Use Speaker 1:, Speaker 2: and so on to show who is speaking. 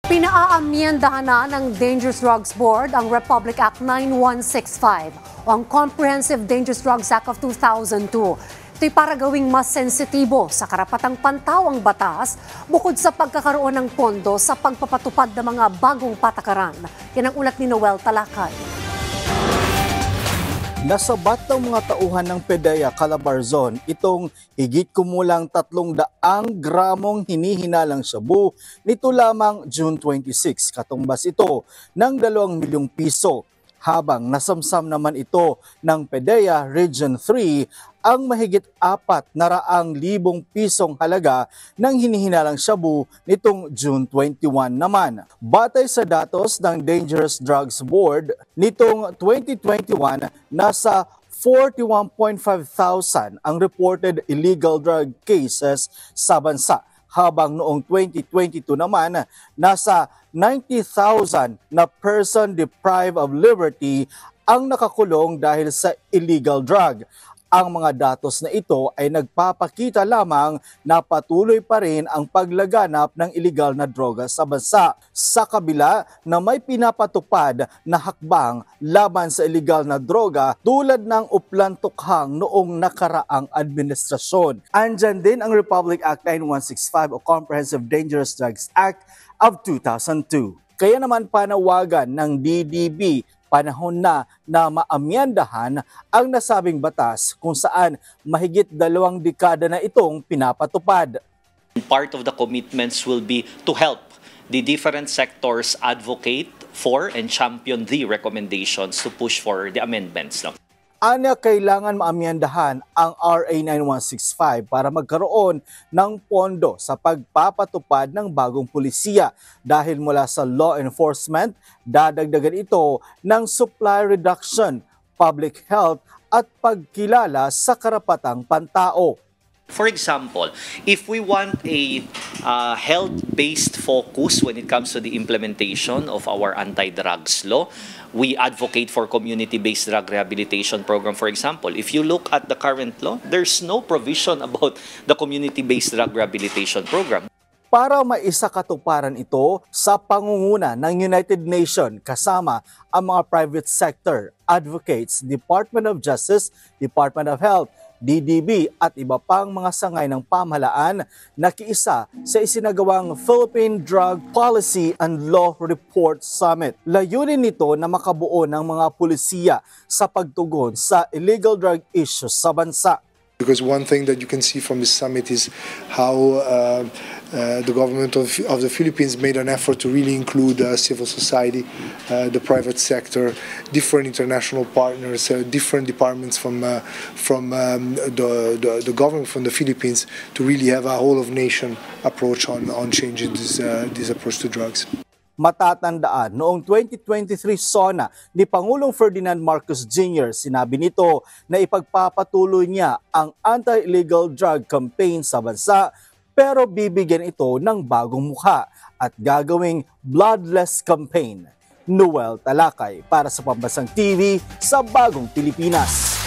Speaker 1: Pinaaamyendahan na ng Dangerous Drugs Board ang Republic Act 9165 o ang Comprehensive Dangerous Drugs Act of 2002. Ito'y para gawing mas sensitibo sa karapatang pantawang batas bukod sa pagkakaroon ng pondo sa pagpapatupad ng mga bagong patakaran. Yan ang ulat ni Noel Talakay.
Speaker 2: Nasabat ng mga tauhan ng PDEA Calabarzon itong higit kumulang 300 gramong hinihinalang shabu nito lamang June 26. Katumbas ito ng 2 milyong piso. Habang nasamsam naman ito ng PDEA Region 3 ang mahigit 400,000 pisong halaga ng hinihinalang shabu nitong June 21 naman. Batay sa datos ng Dangerous Drugs Board, nitong 2021 nasa 41,500 ang reported illegal drug cases sa bansa. Habang noong 2022 naman, nasa 90,000 na person deprived of liberty ang nakakulong dahil sa illegal drug. Ang mga datos na ito ay nagpapakita lamang na patuloy pa rin ang paglaganap ng iligal na droga sa bansa. Sa kabila na may pinapatupad na hakbang laban sa iligal na droga tulad ng uplan tukhang noong nakaraang administrasyon. Andyan din ang Republic Act 9165 o Comprehensive Dangerous Drugs Act of 2002. Kaya naman panawagan ng DDB, panahon na maamyandahan ang nasabing batas kung saan mahigit 2 dekada na itong pinapatupad.
Speaker 3: Part of the commitments will be to help the different sectors advocate for and champion the recommendations to push for the amendments.
Speaker 2: Anya, kailangan maamyandahan ang RA 9165 para magkaroon ng pondo sa pagpapatupad ng bagong pulisiya dahil mula sa law enforcement, dadagdagan ito ng supply reduction, public health at pagkilala sa karapatang pantao.
Speaker 3: For example, if we want a health-based focus when it comes to the implementation of our anti-drugs law, we advocate for community-based drug rehabilitation program, for example. If you look at the current law, there's no provision about the community-based drug rehabilitation program.
Speaker 2: Para maisakatuparan ito sa pangunguna ng United Nations kasama ang mga private sector, advocates, Department of Justice, Department of Health, DDB at iba pang mga sangay ng pamahalaan nakiisa sa isinagawang Philippine Drug Policy and Law Report Summit. Layunin nito na makabuo ng mga pulisiya sa pagtugon sa illegal drug issues sa bansa.
Speaker 4: Because one thing that you can see from this summit is how the government of the Philippines made an effort to really include civil society, the private sector, different international partners, different departments from the government from the Philippines to really have a whole-of-nation approach on changing this approach to drugs.
Speaker 2: Matatandaan, noong 2023 SONA ni Pangulong Ferdinand Marcos Jr., sinabi nito na ipagpapatuloy niya ang anti-illegal drug campaign sa bansa pero bibigyan ito ng bagong mukha at gagawing bloodless campaign. Noel Talakay para sa Pambansang TV sa Bagong Pilipinas.